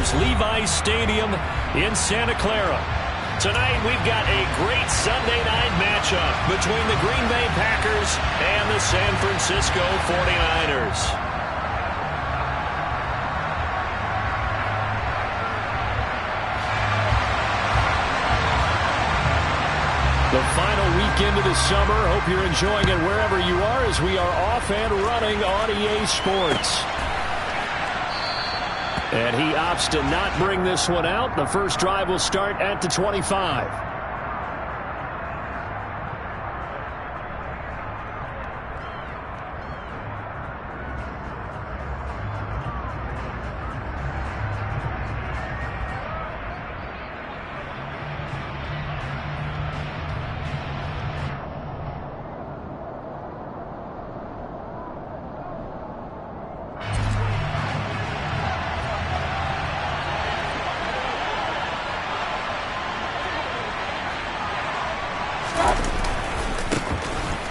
Packers, Levi's Stadium in Santa Clara. Tonight, we've got a great Sunday night matchup between the Green Bay Packers and the San Francisco 49ers. The final weekend of the summer. Hope you're enjoying it wherever you are as we are off and running on EA Sports. And he opts to not bring this one out. The first drive will start at the 25.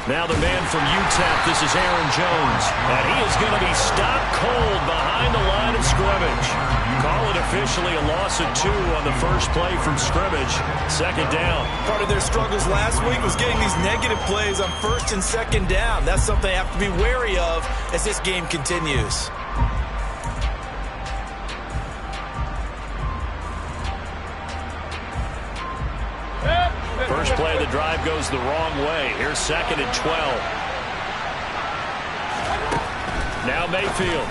Now the man from UTEP, this is Aaron Jones, and he is going to be stopped cold behind the line of scrimmage. Call it officially a loss of 2 on the first play from scrimmage. Second down. Part of their struggles last week was getting these negative plays on first and second down. That's something they have to be wary of as this game continues. First play of the drive goes the wrong way. Here's second and 12. Now Mayfield.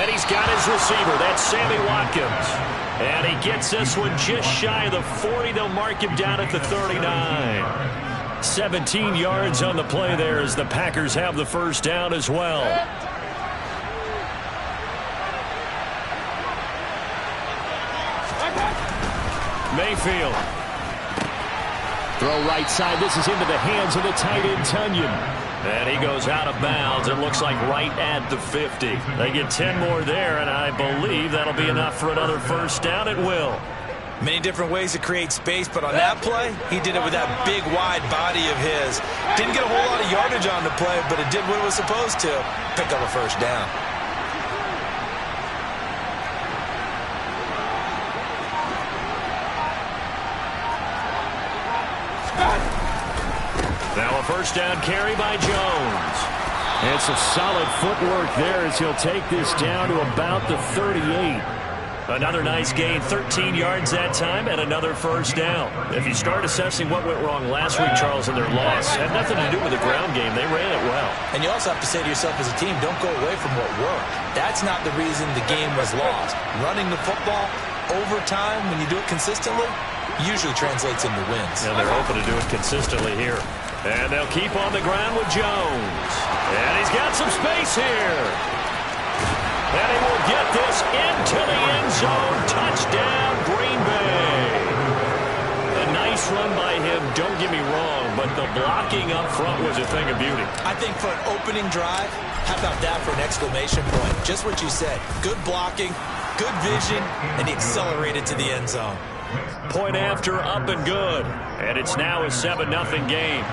And he's got his receiver. That's Sammy Watkins. And he gets this one just shy of the 40. They'll mark him down at the 39. 17 yards on the play there as the Packers have the first down as well. Mayfield. Throw right side. This is into the hands of the tight end, Tunyon. And he goes out of bounds. It looks like right at the 50. They get 10 more there, and I believe that'll be enough for another first down. It will. Many different ways to create space, but on that play, he did it with that big, wide body of his. Didn't get a whole lot of yardage on the play, but it did what it was supposed to. Pick up a first down. Now a first down carry by Jones. And some solid footwork there as he'll take this down to about the 38. Another nice gain, 13 yards that time, and another first down. If you start assessing what went wrong last week, Charles, in their loss, had nothing to do with the ground game. They ran it well. And you also have to say to yourself as a team, don't go away from what worked. That's not the reason the game was lost. Running the football over time, when you do it consistently, usually translates into wins. And they're hoping to do it consistently here. And they'll keep on the ground with Jones. And he's got some space here. And he will get this into the end zone. Touchdown, Green Bay. A nice run by him, don't get me wrong, but the blocking up front was a thing of beauty. I think for an opening drive, how about that for an exclamation point? Just what you said. Good blocking, good vision, and he accelerated to the end zone. Point after, up and good. And it's now a 7-0 game.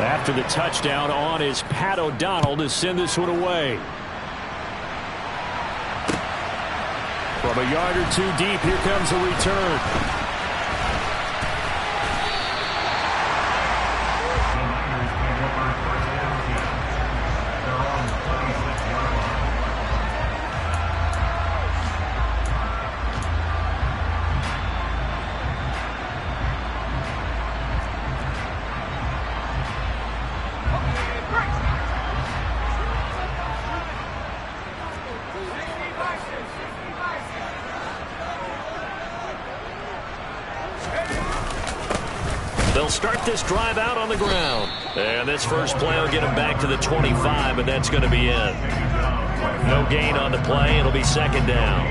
After the touchdown, on is Pat O'Donnell to send this one away. From a yard or two deep, here comes a return. They'll start this drive out on the ground. And this first play will get them back to the 25, and that's going to be it. No gain on the play. It'll be second down.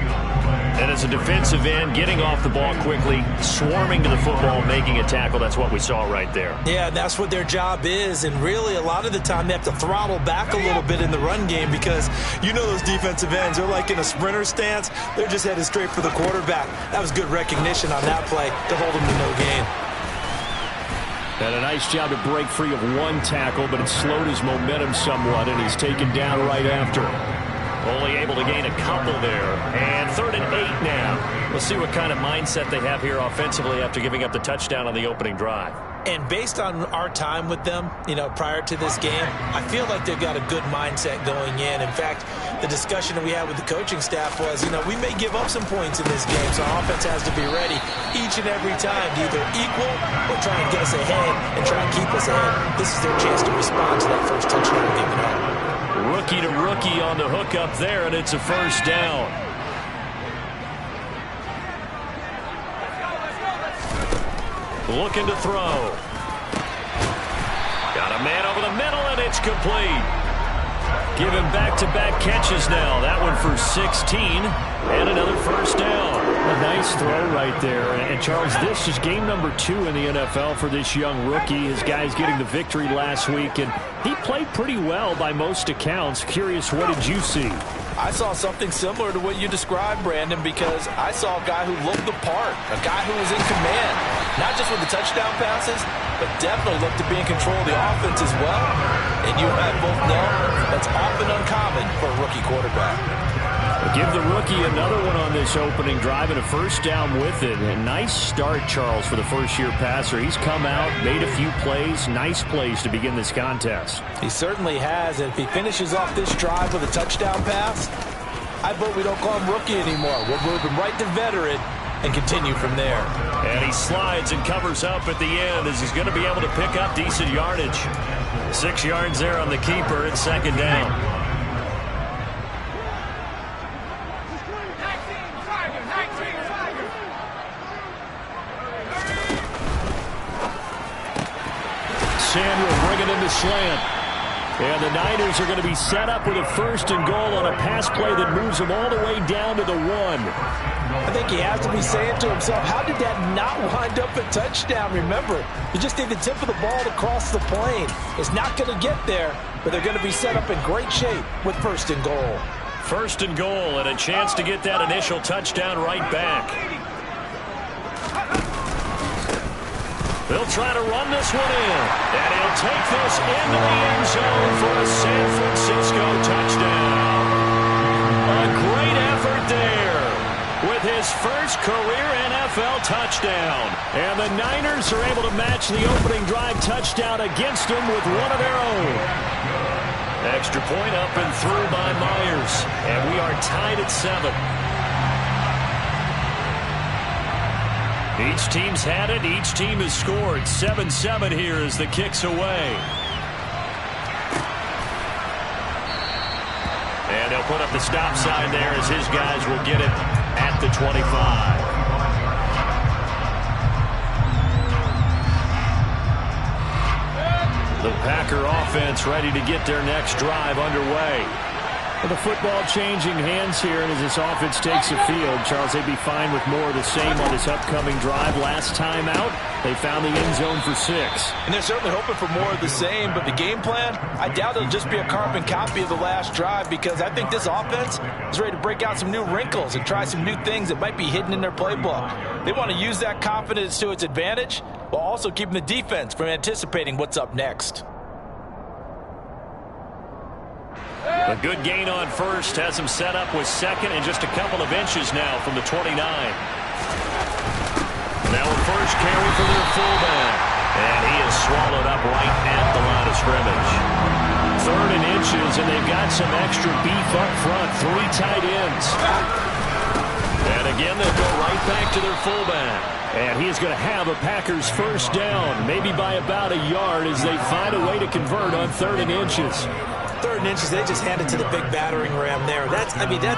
And as a defensive end, getting off the ball quickly, swarming to the football, making a tackle, that's what we saw right there. Yeah, that's what their job is. And really, a lot of the time, they have to throttle back a little bit in the run game because you know those defensive ends, they're like in a sprinter stance. They're just headed straight for the quarterback. That was good recognition on that play to hold them to no gain. And a nice job to break free of one tackle, but it slowed his momentum somewhat, and he's taken down right after. Only able to gain a couple there. And 3rd and 8 now. We'll see what kind of mindset they have here offensively after giving up the touchdown on the opening drive. And based on our time with them, prior to this game, I feel like they've got a good mindset going in. In fact, the discussion that we had with the coaching staff was, we may give up some points in this game, so our offense has to be ready each and every time to either equal or try and get us ahead and try and keep us ahead. This is their chance to respond to that first touchdown given up. Rookie to rookie on the hook up there, and it's a first down. Looking to throw. Got a man over the middle, and it's complete. Give him back-to-back catches now. That one for 16, and another first down. A nice throw right there. And, Charles, this is game number 2 in the NFL for this young rookie. His guys getting the victory last week, and he played pretty well by most accounts. Curious, what did you see? I saw something similar to what you described, Brandon, because I saw a guy who looked the part, a guy who was in command, not just with the touchdown passes, but definitely looked to be in control of the offense as well. And you and I both know that's often uncommon for a rookie quarterback. Give the rookie another one on this opening drive and a first down with it. A nice start, Charles, for the first-year passer. He's come out, made a few plays, nice plays to begin this contest. He certainly has, and if he finishes off this drive with a touchdown pass, I vote we don't call him rookie anymore. We'll move him right to veteran and continue from there. And he slides and covers up at the end as he's going to be able to pick up decent yardage. 6 yards there on the keeper and 2nd down. Samuel bringing in the slant. And the Niners are going to be set up with a 1st and goal on a pass play that moves them all the way down to the 1. I think he has to be saying to himself, how did that not wind up a touchdown? Remember, you just need the tip of the ball to cross the plane. It's not going to get there, but they're going to be set up in great shape with 1st and goal. 1st and goal and a chance to get that initial touchdown right back. They'll try to run this one in, and he'll take this into the end zone for a San Francisco touchdown. A great effort there with his first career NFL touchdown. And the Niners are able to match the opening drive touchdown against him with one of their own. Extra point up and through by Myers, and we are tied at 7. Each team's had it. Each team has scored. 7-7 here as the kick's away. And they'll put up the stop sign there as his guys will get it at the 25. The Packer offense ready to get their next drive underway. Well, the football changing hands here, and as this offense takes the field, Charles, they'd be fine with more of the same on this upcoming drive. Last time out, they found the end zone for 6. And they're certainly hoping for more of the same, but the game plan, I doubt it'll just be a carbon copy of the last drive, because I think this offense is ready to break out some new wrinkles and try some new things that might be hidden in their playbook. They want to use that confidence to its advantage while also keeping the defense from anticipating what's up next. A good gain on 1st has him set up with 2nd and just a couple of inches now from the 29. Now a first carry for their fullback. And he is swallowed up right at the line of scrimmage. 3rd and inches, and they've got some extra beef up front. 3 tight ends. And again, they'll go right back to their fullback. And he is going to have a Packers first down, maybe by about a yard as they find a way to convert on 3rd and inches. 3rd and inches, they just hand it to the big battering ram there. That's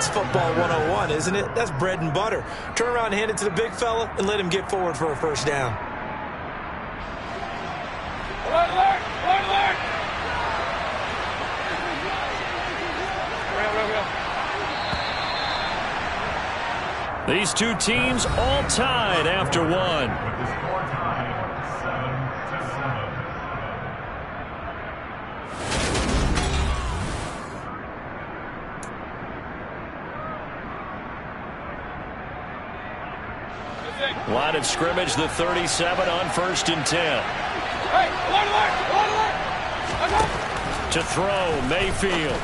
football 101, isn't it? That's bread and butter. Turn around and hand it to the big fella and let him get forward for a first down. Alert, alert, alert, alert. These two teams all tied after 1. Line of scrimmage, the 37 on 1st and 10. Hey, alert, alert, alert, alert. To throw, Mayfield.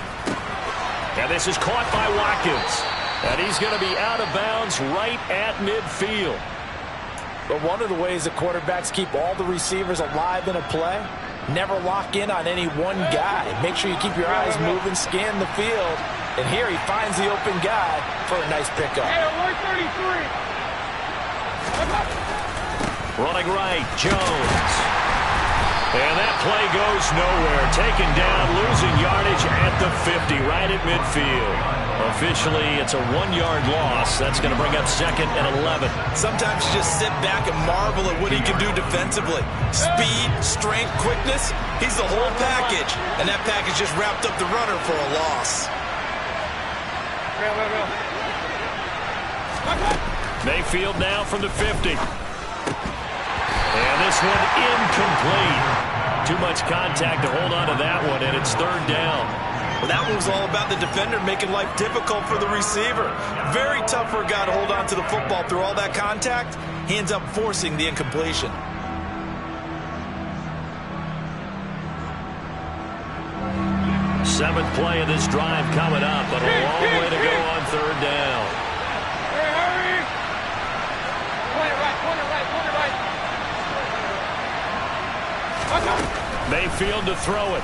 And And this is caught by Watkins. And he's going to be out of bounds right at midfield. But one of the ways that quarterbacks keep all the receivers alive in a play, never lock in on any one guy. Make sure you keep your eyes moving, scan the field. And here he finds the open guy for a nice pickup. Hey, alert 33. Running right, Jones. And that play goes nowhere. Taken down, losing yardage at the 50, right at midfield. Officially, it's a 1-yard loss. That's going to bring up 2nd and 11. Sometimes you just sit back and marvel at what he can do defensively. Speed, strength, quickness. He's the whole package. And that package just wrapped up the runner for a loss. Mayfield now from the 50. And this one incomplete. Too much contact to hold on to that one, and it's 3rd down. Well, that one was all about the defender making life difficult for the receiver. Very tough for a guy to hold on to the football through all that contact. He ends up forcing the incompletion. Seventh play of this drive coming up, but a long way to go on 3rd down. Hey, hurry. Point it right. Mayfield to throw it.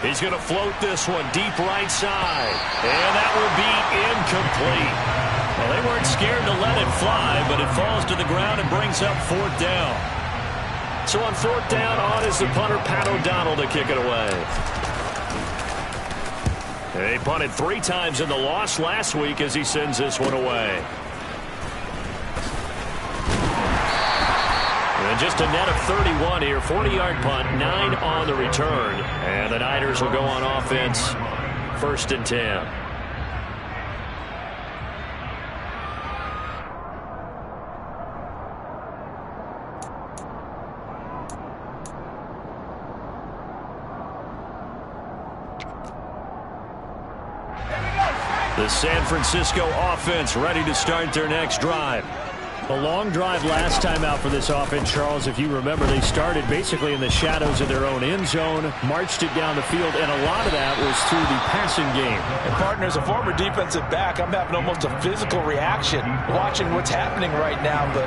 He's going to float this one deep right side. And that will be incomplete. Well, they weren't scared to let it fly, but it falls to the ground and brings up 4th down. So on 4th down, on is the punter, Pat O'Donnell, to kick it away. They punted 3 times in the loss last week as he sends this one away. And just a net of 31 here. 40-yard punt, 9 on the return. And the Niners will go on offense, 1st and 10. The San Francisco offense ready to start their next drive. A long drive last time out for this offense, Charles. If you remember, they started basically in the shadows of their own end zone, marched it down the field, and a lot of that was through the passing game. And partner, as a former defensive back, I'm having almost a physical reaction watching what's happening right now. But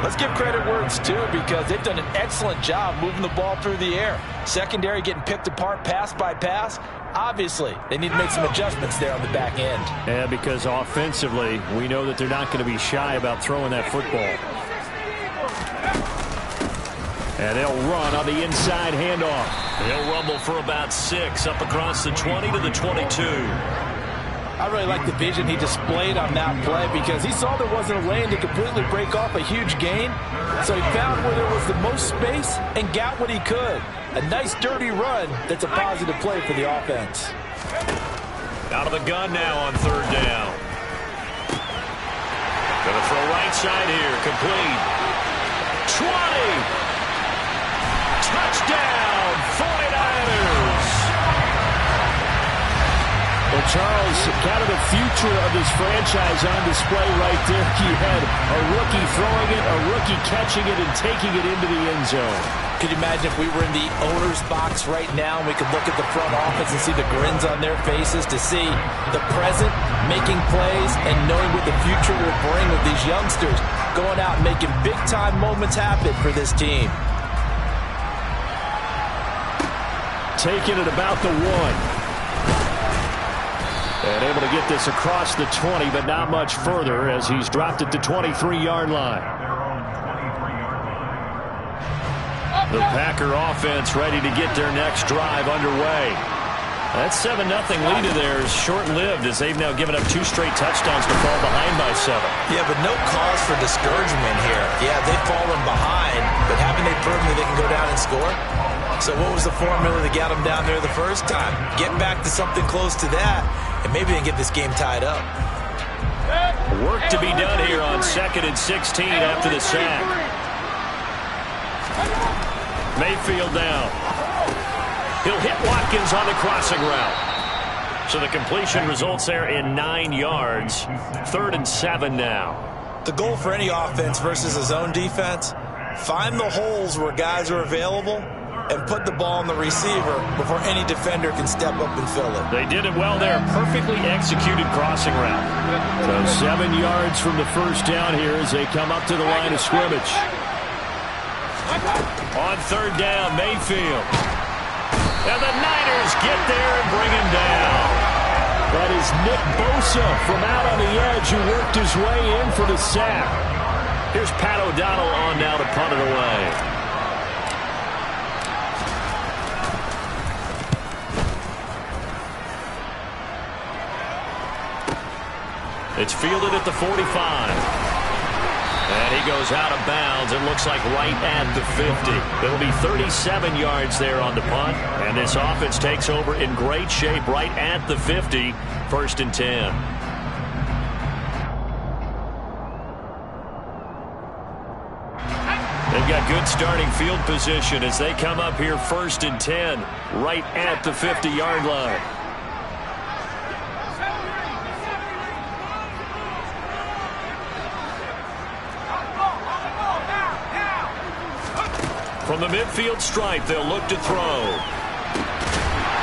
let's give credit where it's due, because they've done an excellent job moving the ball through the air. Secondary getting picked apart pass by pass. Obviously, they need to make some adjustments there on the back end. Yeah, because offensively, we know that they're not going to be shy about throwing that football. And they'll run on the inside handoff. They'll rumble for about 6 up across the 20 to the 22. I really like the vision he displayed on that play, because he saw there wasn't a lane to completely break off a huge gain. So he found where there was the most space and got what he could. A nice dirty run that's a positive play for the offense. Out of the gun now on 3rd down. Gonna throw right side here, complete. 20! Touchdown, 49ers! Well, Charles, kind of the future of this franchise on display right there. You had a rookie throwing it, a rookie catching it, and taking it into the end zone. Could you imagine if we were in the owner's box right now and we could look at the front office and see the grins on their faces, to see the present making plays and knowing what the future will bring with these youngsters going out and making big-time moments happen for this team. Taking it about the 1. And able to get this across the 20, but not much further as he's dropped it to 23-yard line. The Packer offense ready to get their next drive underway. That 7-0 lead of theirs short-lived, as they've now given up 2 straight touchdowns to fall behind by 7. Yeah, but no cause for discouragement here. Yeah, they've fallen behind, but haven't they proven that they can go down and score? So what was the formula that got them down there the first time? Get back to something close to that, and maybe they can get this game tied up. Work to be done here on 2nd and 16 after the sack. Mayfield down. He'll hit Watkins on the crossing route. So the completion results there in 9 yards. 3rd and 7 now. The goal for any offense versus his own defense, find the holes where guys are available and put the ball on the receiver before any defender can step up and fill it. They did it well there. Perfectly executed crossing route. So 7 yards from the first down here as they come up to the line of scrimmage. On third down, Mayfield. And the Niners get there and bring him down. That is Nick Bosa from out on the edge who worked his way in for the sack. Here's Pat O'Donnell on now to punt it away. It's fielded at the 45. And he goes out of bounds and looks like right at the 50. It'll be 37 yards there on the punt. And this offense takes over in great shape right at the 50. 1st and 10. They've got good starting field position as they come up here 1st and 10. Right at the 50-yard line. From the midfield stripe, they'll look to throw.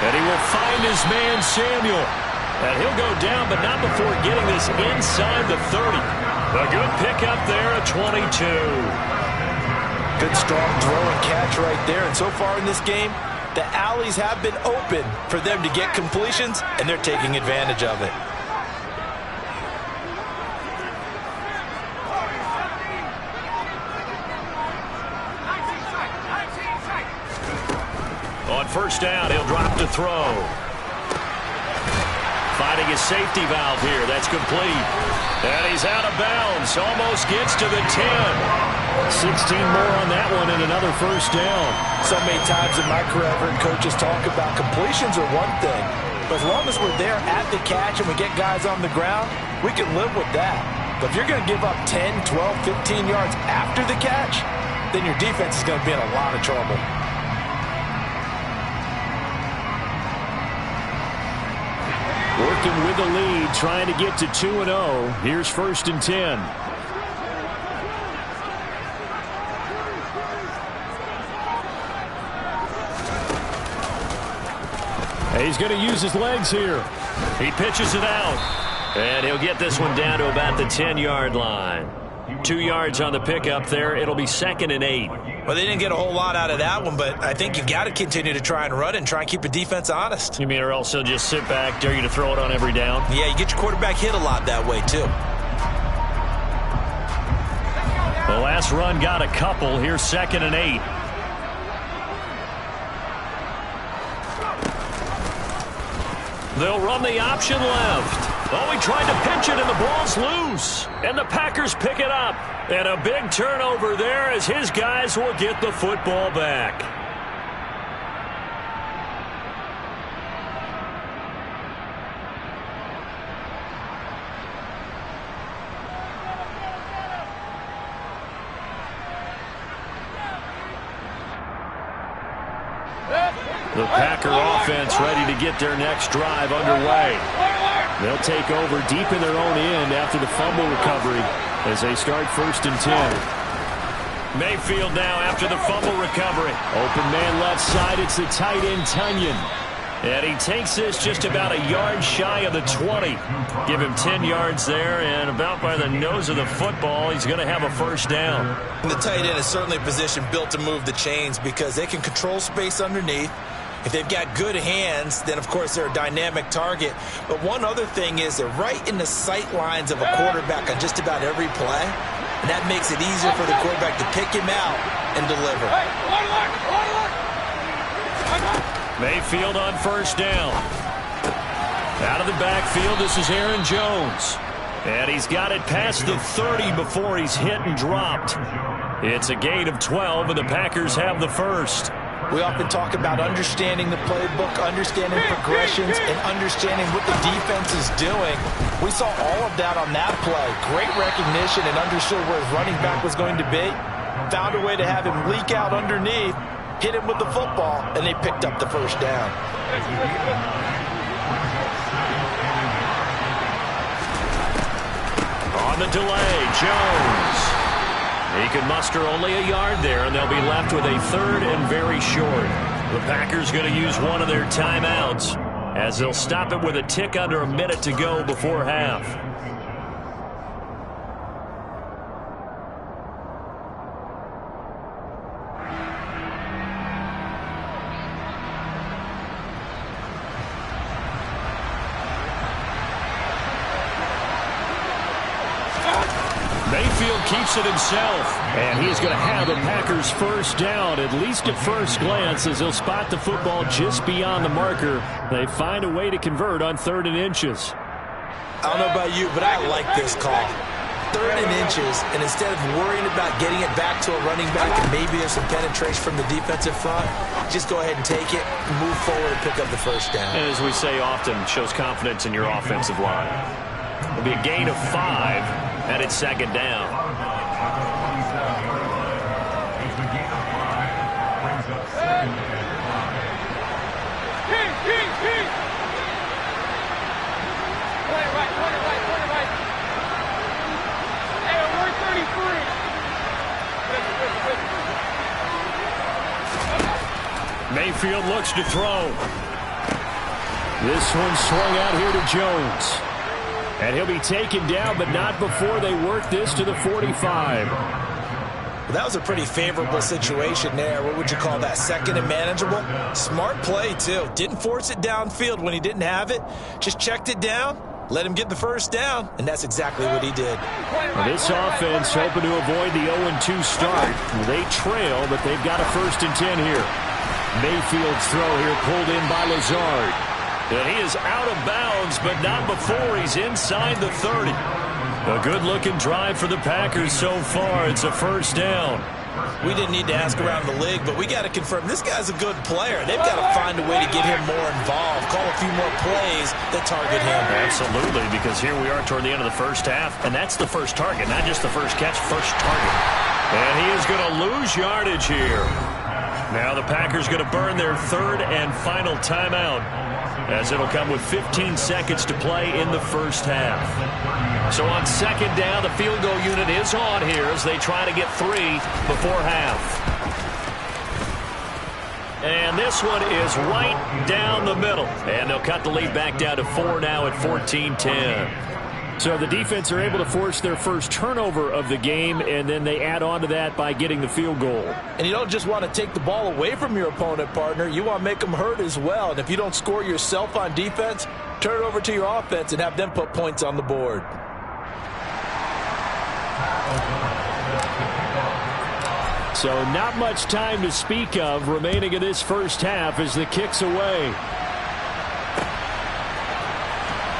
And he will find his man, Samuel. And he'll go down, but not before getting this inside the 30. A good pickup there at 22. Good strong throw and catch right there. And so far in this game, the alleys have been open for them to get completions, and they're taking advantage of it. On first down, he'll drop to throw. Finding his safety valve here. That's complete. And he's out of bounds. Almost gets to the 10. 16 more on that one and another first down. So many times in my career, I've heard coaches talk about completions are one thing. But as long as we're there at the catch and we get guys on the ground, we can live with that. But if you're going to give up 10, 12, 15 yards after the catch, then your defense is going to be in a lot of trouble. Working with the lead, trying to get to 2-0. Here's 1st and 10. He's going to use his legs here. He pitches it out. And he'll get this one down to about the 10-yard line. 2 yards on the pickup there. It'll be 2nd and 8. Well, they didn't get a whole lot out of that one, but I think you've got to continue to try and run and try and keep the defense honest. You mean or else he'll just sit back, dare you to throw it on every down? Yeah, you get your quarterback hit a lot that way, too. The last run got a couple. Here's 2nd and 8. They'll run the option left. Oh, he tried to pitch it, and the ball's loose. And the Packers pick it up. And a big turnover there as his guys will get the football back. The Packer offense ready to get their next drive underway. They'll take over deep in their own end after the fumble recovery as they start 1st and 10. Mayfield now after the fumble recovery. Open man left side. It's the tight end, Tunyon. And he takes this just about a yard shy of the 20. Give him 10 yards there, and about by the nose of the football, he's going to have a first down. The tight end is certainly a position built to move the chains because they can control space underneath. If they've got good hands, then, of course, they're a dynamic target. But one other thing is they're right in the sight lines of a quarterback on just about every play. And that makes it easier for the quarterback to pick him out and deliver. Mayfield on first down. Out of the backfield, this is Aaron Jones. And he's got it past the 30 before he's hit and dropped. It's a gain of 12, and the Packers have the first. We often talk about understanding the playbook, understanding progressions, and understanding what the defense is doing. We saw all of that on that play. Great recognition and understood where his running back was going to be. Found a way to have him leak out underneath, hit him with the football, and they picked up the first down. On the delay, Jones. He can muster only a yard there, and they'll be left with a third and very short. The Packers going to use one of their timeouts as they'll stop it with a tick under a minute to go before half. Mayfield keeps it himself. And he's going to have the Packers first down, at least at first glance, as he'll spot the football just beyond the marker. They find a way to convert on 3rd and inches. I don't know about you, but I like this call. 3rd and inches, and instead of worrying about getting it back to a running back and maybe there's some penetration from the defensive front, just go ahead and take it, move forward, and pick up the first down. And as we say often, shows confidence in your offensive line. It'll be a gain of 5. And it's 2nd down. Hey, we're 33. Mayfield looks to throw. This one swung out here to Jones. And he'll be taken down, but not before they work this to the 45. Well, that was a pretty favorable situation there. What would you call that? 2nd and manageable? Smart play, too. Didn't force it downfield when he didn't have it. Just checked it down, let him get the first down, and that's exactly what he did. Well, this offense hoping to avoid the 0-2 start. They trail, but they've got a 1st and 10 here. Mayfield's throw here pulled in by Lazard. And he is out of bounds, but not before he's inside the 30. A good-looking drive for the Packers so far. It's a 1st down. We didn't need to ask around the league, but we got to confirm this guy's a good player. They've got to find a way to get him more involved, call a few more plays that target him. Absolutely, because here we are toward the end of the first half, and that's the first target, not just the first catch, first target. And he is going to lose yardage here. Now the Packers going to burn their 3rd and final timeout, as it'll come with 15 seconds to play in the first half. So on 2nd down, the field goal unit is on here as they try to get 3 before half. And this one is right down the middle. And they'll cut the lead back down to 4 now at 14-10. So the defense are able to force their first turnover of the game, and then they add on to that by getting the field goal. And you don't just want to take the ball away from your opponent, partner. You want to make them hurt as well. And if you don't score yourself on defense, turn it over to your offense and have them put points on the board. So not much time to speak of remaining in this first half as the kick's away.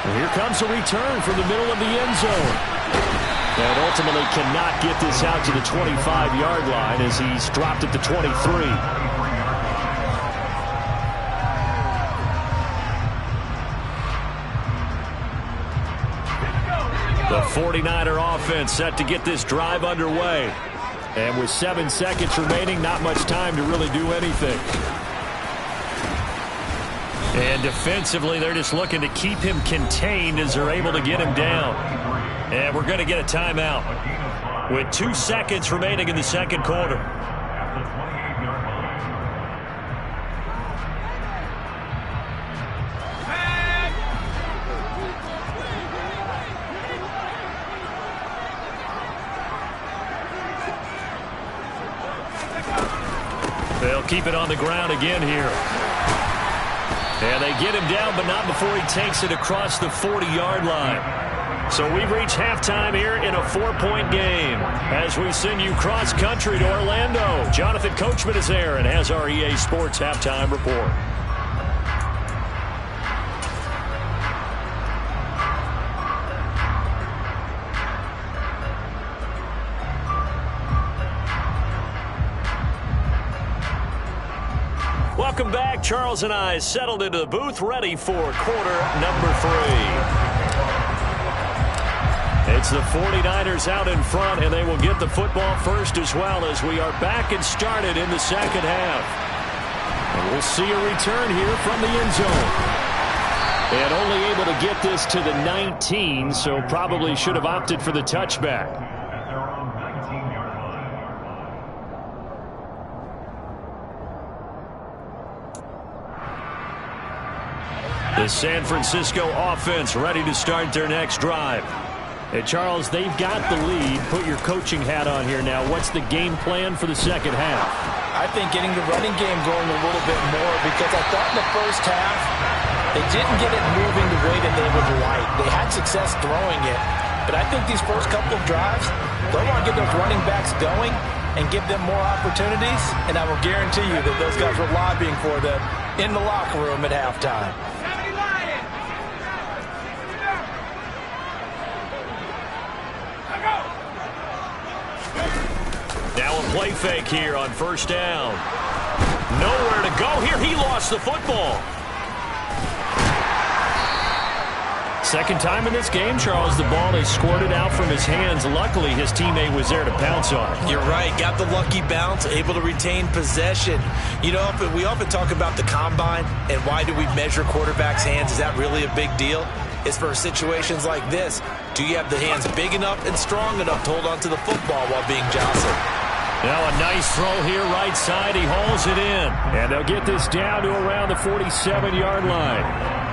Here comes a return from the middle of the end zone. And ultimately cannot get this out to the 25-yard line as he's dropped at the 23. The 49er offense set to get this drive underway. And with 7 seconds remaining, not much time to really do anything. And defensively, they're just looking to keep him contained as they're able to get him down. And we're going to get a timeout with 2 seconds remaining in the second quarter. They'll keep it on the ground again here. And they get him down, but not before he takes it across the 40-yard line. So we've reached halftime here in a 4-point game as we send you cross-country to Orlando. Jonathan Coachman is there and has our EA Sports halftime report. Welcome back. Charles and I settled into the booth, ready for quarter number 3. It's the 49ers out in front, and they will get the football first as well as we are back and started in the second half. And we'll see a return here from the end zone. And only able to get this to the 19, so probably should have opted for the touchback. The San Francisco offense ready to start their next drive. Hey, Charles, they've got the lead. Put your coaching hat on here now. What's the game plan for the second half? I think getting the running game going a little bit more, because I thought in the first half they didn't get it moving the way that they would like. They had success throwing it, but I think these first couple of drives, they'll want to get those running backs going and give them more opportunities, and I will guarantee you that those guys were lobbying for them in the locker room at halftime. Now a play fake here on first down. Nowhere to go here. He lost the football. Second time in this game, Charles, the ball is squirted out from his hands. Luckily, his teammate was there to pounce on it. You're right. Got the lucky bounce, able to retain possession. You know, we often talk about the combine and why do we measure quarterbacks' hands. Is that really a big deal? It's for situations like this. Do you have the hands big enough and strong enough to hold on to the football while being jostled? Now a nice throw here right side. He hauls it in. And they'll get this down to around the 47-yard line.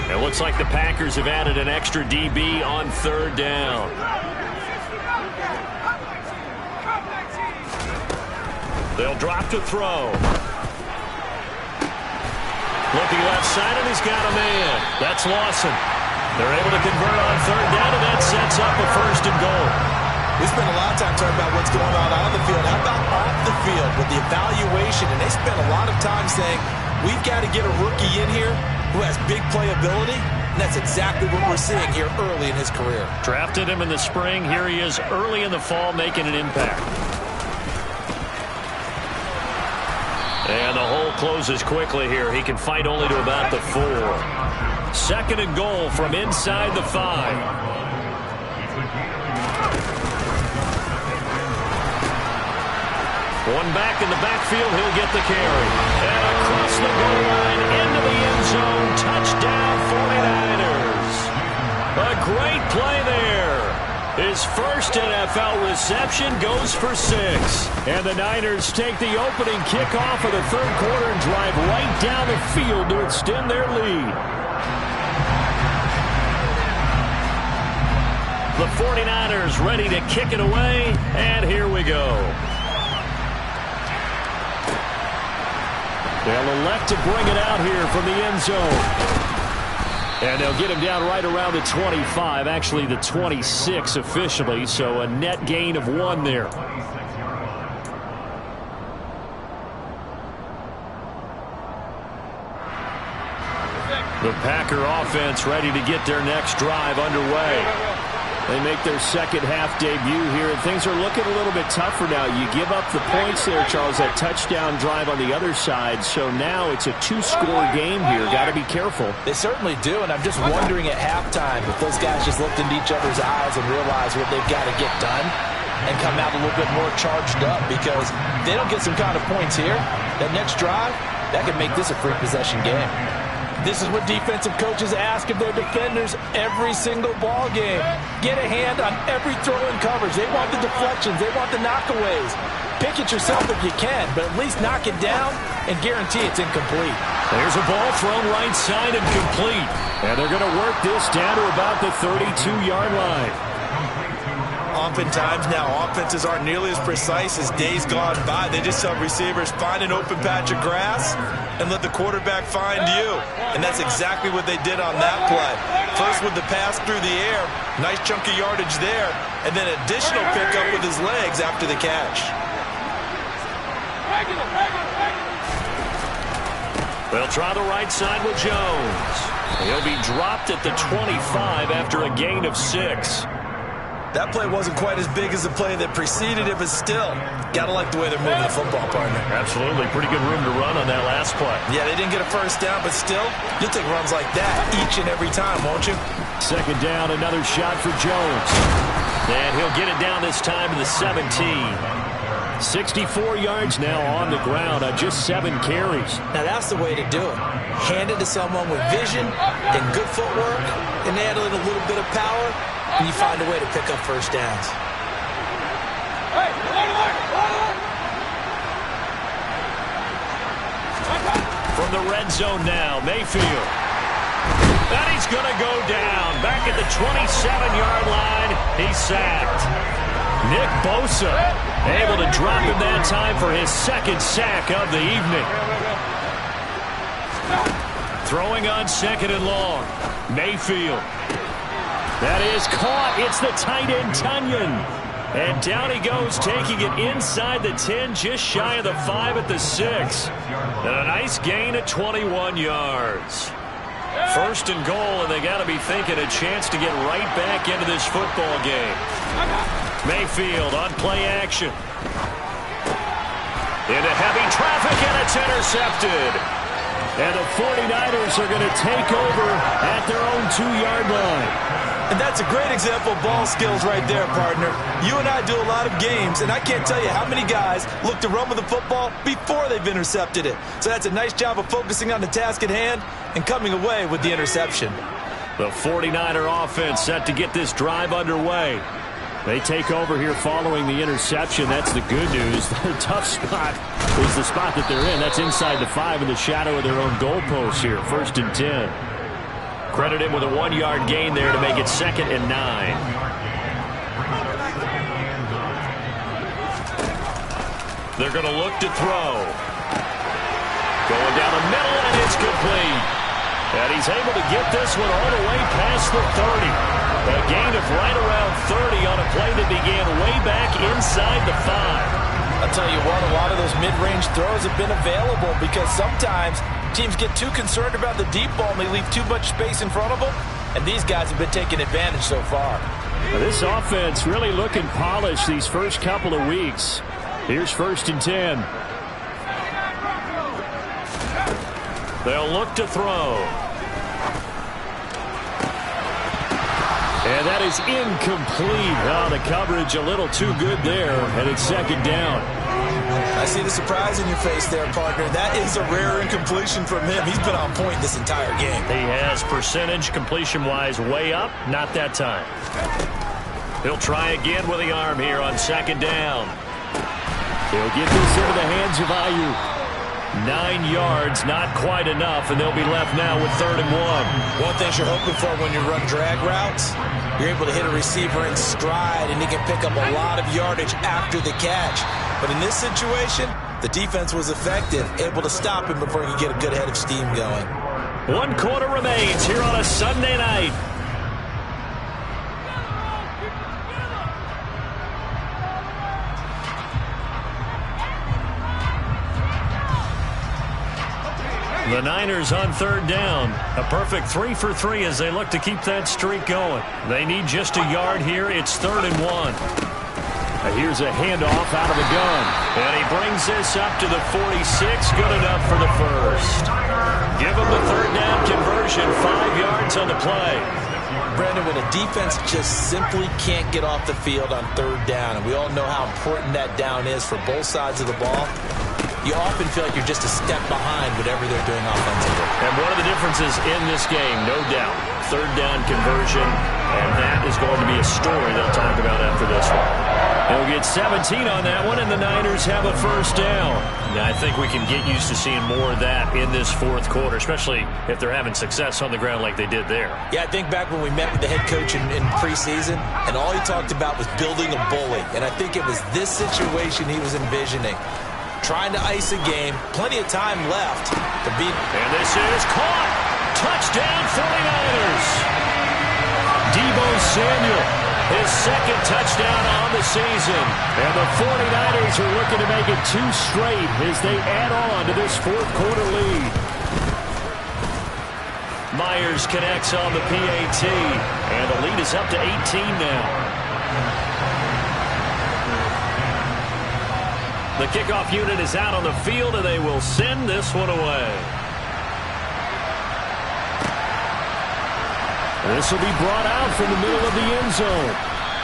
It looks like the Packers have added an extra DB on third down. They'll drop to throw. Looking left side, and he's got a man. That's Lawson. They're able to convert on third down, and that sets up a first and goal. We spend a lot of time talking about what's going on the field. How about off the field with the evaluation? And they spend a lot of time saying, we've got to get a rookie in here who has big playability, and that's exactly what we're seeing here early in his career. Drafted him in the spring. Here he is early in the fall making an impact. And the hole closes quickly here. He can fight only to about the 4. Second and goal from inside the 5. One back in the backfield, he'll get the carry. And across the goal line, into the end zone, touchdown 49ers. A great play there. His first NFL reception goes for 6. And the Niners take the opening kickoff of the third quarter and drive right down the field to extend their lead. The 49ers ready to kick it away, and here we go. They'll elect to bring it out here from the end zone. And they'll get him down right around the 25, actually the 26 officially, so a net gain of 1 there. The Packer offense ready to get their next drive underway. They make their second half debut here, and things are looking a little bit tougher now. You give up the points there, Charles, that touchdown drive on the other side. So now it's a 2-score game here. Got to be careful. They certainly do, and I'm just wondering at halftime if those guys just looked into each other's eyes and realized what they've got to get done and come out a little bit more charged up, because if they don't get some kind of points here, that next drive, that could make this a free possession game. This is what defensive coaches ask of their defenders every single ball game. Get a hand on every throw in coverage. They want the deflections. They want the knockaways. Pick it yourself if you can, but at least knock it down and guarantee it's incomplete. There's a ball thrown right side and complete. And they're going to work this down to about the 32-yard line. Oftentimes now, offenses aren't nearly as precise as days gone by. They just tell receivers, find an open patch of grass and let the quarterback find you. And that's exactly what they did on that play. First with the pass through the air, nice chunk of yardage there, and then additional pickup with his legs after the catch. They'll try the right side with Jones. He'll be dropped at the 25 after a gain of 6. That play wasn't quite as big as the play that preceded it, but still, got to like the way they're moving the football, partner. Absolutely. Pretty good room to run on that last play. Yeah, they didn't get a first down, but still, you'll take runs like that each and every time, won't you? Second down, another shot for Jones. And he'll get it down this time to the 17. 64 yards now on the ground on just 7 carries. Now that's the way to do it. Hand it to someone with vision and good footwork and add in a little bit of power, and you find a way to pick up first downs. From the red zone now, Mayfield. And he's going to go down. Back at the 27-yard line, he's sacked. Nick Bosa able to drop him that time for his second sack of the evening. Throwing on 2nd and long. Mayfield. That is caught. It's the tight end, Tunyon. And down he goes, taking it inside the 10, just shy of the 5 at the 6. And a nice gain of 21 yards. 1st and goal, and they got to be thinking a chance to get right back into this football game. Mayfield on play action. Into heavy traffic, and it's intercepted. And the 49ers are going to take over at their own 2-yard line. And that's a great example of ball skills right there, partner. You and I do a lot of games, and I can't tell you how many guys look to run with the football before they've intercepted it. So that's a nice job of focusing on the task at hand and coming away with the interception. The 49er offense set to get this drive underway. They take over here following the interception. That's the good news. Their tough spot is the spot that they're in. That's inside the 5 in the shadow of their own goalpost here. 1st and 10. Credit him with a 1-yard gain there to make it 2nd and 9. They're going to look to throw. Going down the middle, and it's complete. And he's able to get this one all the way past the 30. A gain of right around 30 on a play that began way back inside the 5. I'll tell you what, a lot of those mid-range throws have been available because sometimes teams get too concerned about the deep ball and they leave too much space in front of them, and these guys have been taking advantage so far. This offense really looking polished these first couple of weeks. Here's 1st and 10. They'll look to throw. And that is incomplete. Oh, the coverage a little too good there, and it's 2nd down. I see the surprise in your face there, partner. That is a rare incompletion from him. He's been on point this entire game. He has percentage completion-wise way up. Not that time. He'll try again with the arm here on 2nd down. He'll get this into the hands of Ayuk. 9 yards, not quite enough, and they'll be left now with 3rd and 1. One thing you're hoping for when you run drag routes, you're able to hit a receiver in stride, and he can pick up a lot of yardage after the catch. But in this situation, the defense was effective, able to stop him before he could get a good head of steam going. 1 quarter remains here on a Sunday night. The Niners on 3rd down. A perfect 3 for 3 as they look to keep that streak going. They need just a yard here. It's 3rd and 1. Here's a handoff out of the gun. And he brings this up to the 46. Good enough for the 1st. Give him the 3rd down conversion. 5 yards on the play. Brandon, when a defense just simply can't get off the field on 3rd down, and we all know how important that down is for both sides of the ball, you often feel like you're just a step behind whatever they're doing offensively. And one of the differences in this game, no doubt, 3rd down conversion, and that is going to be a story they'll talk about after this one. They'll get 17 on that one, and the Niners have a 1st down. Now, I think we can get used to seeing more of that in this 4th quarter, especially if they're having success on the ground like they did there. Yeah, I think back when we met with the head coach in preseason, and all he talked about was building a bully. And I think it was this situation he was envisioning. Trying to ice a game, plenty of time left to beat. And this is caught. Touchdown 49ers. Deebo Samuel, his 2nd touchdown on the season. And the 49ers are looking to make it 2 straight as they add on to this 4th quarter lead. Myers connects on the PAT, and the lead is up to 18 now. The kickoff unit is out on the field, and they will send this one away. This will be brought out from the middle of the end zone.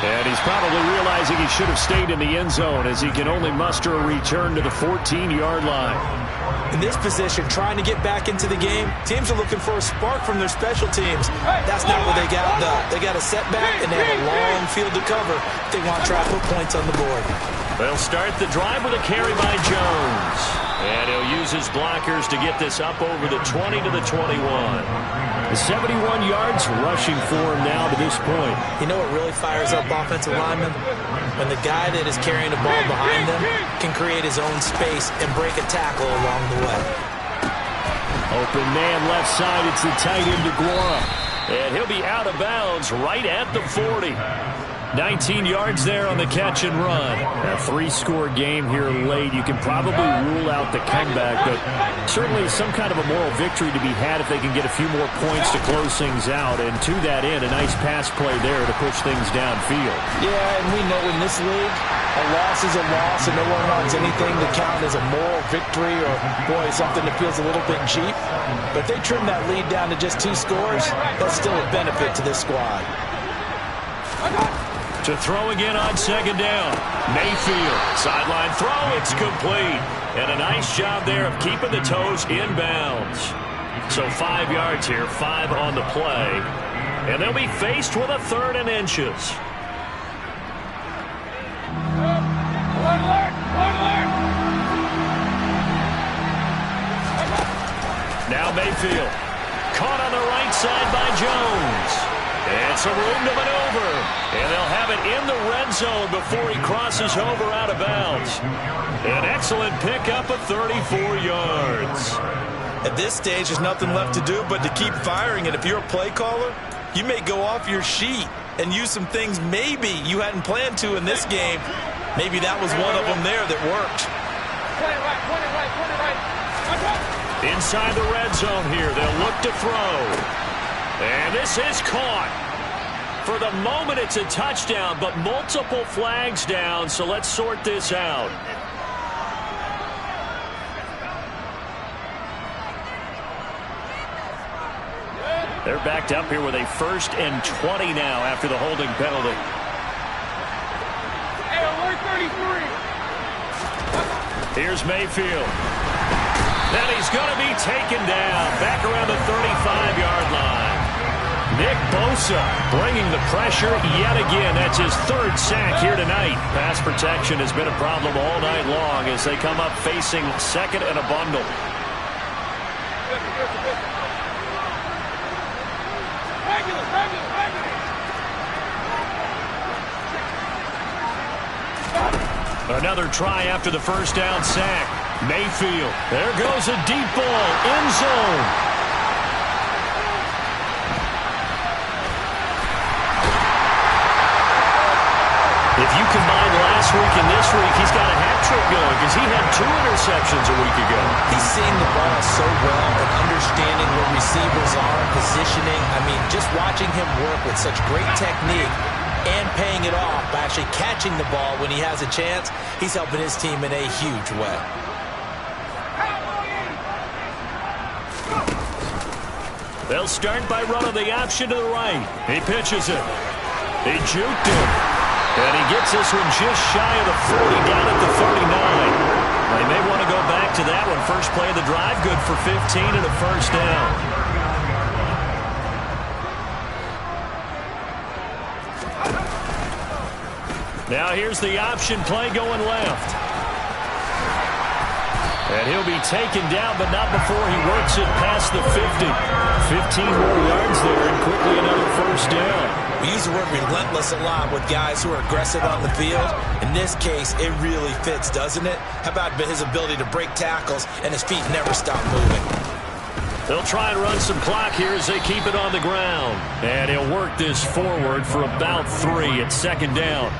And he's probably realizing he should have stayed in the end zone as he can only muster a return to the 14-yard line. In this position, trying to get back into the game, teams are looking for a spark from their special teams. That's not what they got, though. They got a setback, and they have a long field to cover if they want to try to put points on the board. They'll start the drive with a carry by Jones. And he'll use his blockers to get this up over the 20 to the 21. 71 yards rushing for him now to this point. You know what really fires up offensive linemen? When the guy that is carrying the ball behind them can create his own space and break a tackle along the way. Open man left side. It's the tight end DeGuara. And he'll be out of bounds right at the 40. 19 yards there on the catch and run. A 3-score game here late. You can probably rule out the comeback, but certainly some kind of a moral victory to be had if they can get a few more points to close things out. And to that end, a nice pass play there to push things downfield. Yeah, and we know in this league, a loss is a loss, and no one wants anything to count as a moral victory or, boy, something that feels a little bit cheap. But if they trim that lead down to just 2 scores, that's still a benefit to this squad. To throw again on second down. Mayfield, sideline throw, it's complete. And a nice job there of keeping the toes in bounds. So 5 yards here, 5 on the play. And they'll be faced with a 3rd and inches. Now Mayfield, caught on the right side by Jones. And some room to maneuver. And they'll have it in the red zone before he crosses over out of bounds. An excellent pickup of 34 yards. At this stage, there's nothing left to do but to keep firing. And if you're a play caller, you may go off your sheet and use some things maybe you hadn't planned to in this game. Maybe that was one of them there that worked. Inside the red zone here, they'll look to throw. And this is caught. For the moment, it's a touchdown, but multiple flags down, so let's sort this out. They're backed up here with a 1st and 20 now after the holding penalty. Hey, alert 33. Here's Mayfield. And he's going to be taken down back around the 35-yard line. Nick Bosa bringing the pressure yet again. That's his 3rd sack here tonight. Pass protection has been a problem all night long as they come up facing 2nd and a bundle. Another try after the 1st down sack. Mayfield. There goes a deep ball. End zone. If you combine last week and this week, he's got a hat trick going because he had 2 interceptions a week ago. He's seeing the ball so well and understanding where receivers are, positioning. I mean, just watching him work with such great technique and paying it off by actually catching the ball when he has a chance, he's helping his team in a huge way. They'll start by running the option to the right. He pitches it. He juked him. And he gets this one just shy of the 40, down at the 39. They may want to go back to that one. First play of the drive, good for 15 and a 1st down. Now here's the option play going left. And he'll be taken down, but not before he works it past the 50. 15 more yards there, and quickly another 1st down. We use the word relentless a lot with guys who are aggressive on the field. In this case, it really fits, doesn't it? How about his ability to break tackles and his feet never stop moving? They'll try and run some clock here as they keep it on the ground. And he'll work this forward for about 3 at 2nd down.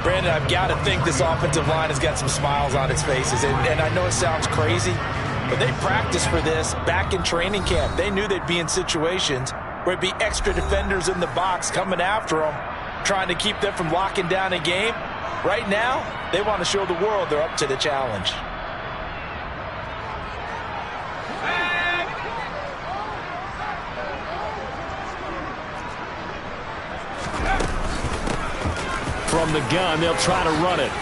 Brandon, I've got to think this offensive line has got some smiles on its faces. And I know it sounds crazy, but they practiced for this back in training camp. They knew they'd be in situations where it'd be extra defenders in the box coming after them, trying to keep them from locking down a game. Right now, they want to show the world they're up to the challenge. From the gun, they'll try to run it.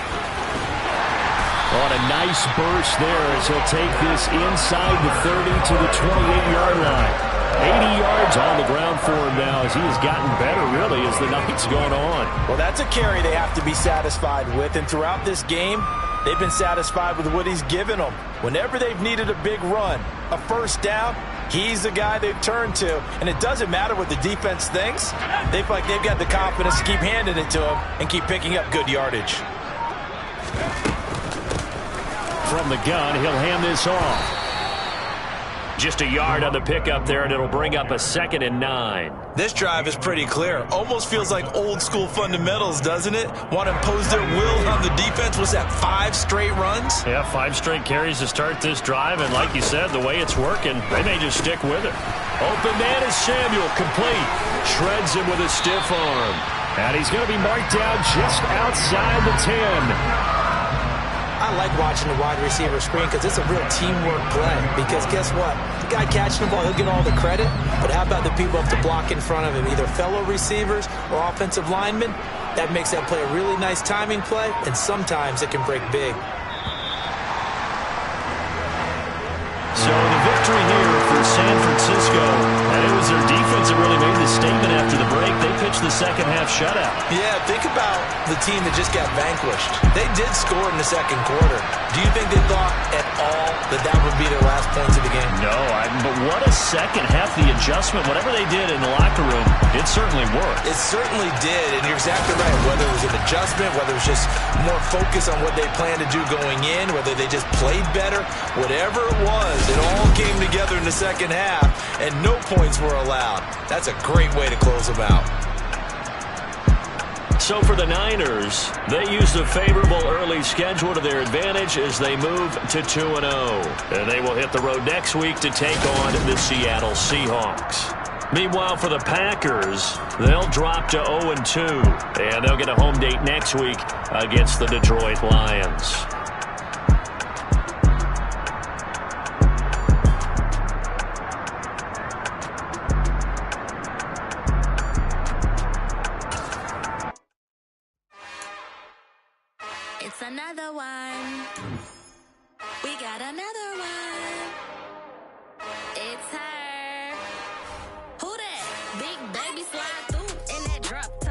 On a nice burst there as he'll take this inside the 30 to the 28-yard line. 80 yards on the ground for him now as he has gotten better, really, as the night's gone on. Well, that's a carry they have to be satisfied with, and throughout this game, they've been satisfied with what he's given them. Whenever they've needed a big run, a first down, he's the guy they've turned to. And it doesn't matter what the defense thinks. They feel like they've got the confidence to keep handing it to him and keep picking up good yardage. From the gun, he'll hand this off. Just a yard on the pickup there, and it'll bring up a 2nd and 9. This drive is pretty clear. Almost feels like old school fundamentals, doesn't it? Want to impose their will on the defense. Was that 5 straight runs? Yeah, 5 straight carries to start this drive, and like you said, the way it's working, they may just stick with it. Open man is Samuel, complete. Shreds him with a stiff arm. And he's going to be marked down just outside the 10. I like watching the wide receiver screen because it's a real teamwork play. Because guess what? The guy catching the ball, he'll get all the credit. But how about the people up to block in front of him, either fellow receivers or offensive linemen? That makes that play a really nice timing play, and sometimes it can break big. So the victory here for San Francisco, and it was their defense that really made the statement after the break. They pitched the second half shutout. Yeah, think about the team that just got vanquished. They did score in the second quarter. Do you think they thought at all that that would be their last points of the game? No, but what a second half. The adjustment, whatever they did in the locker room, it certainly worked. It certainly did, and you're exactly right. Whether it was an adjustment, whether it was just more focus on what they planned to do going in, whether they just played better, whatever it was, it all came together in the second half, and no points were allowed. That's a great way to close them out. So for the Niners, they used a favorable early schedule to their advantage as they move to 2-0. And they will hit the road next week to take on the Seattle Seahawks. Meanwhile, for the Packers, they'll drop to 0-2. And they'll get a home date next week against the Detroit Lions. It's another one. We got another one. It's her. Who that? Big baby slide through in that drop.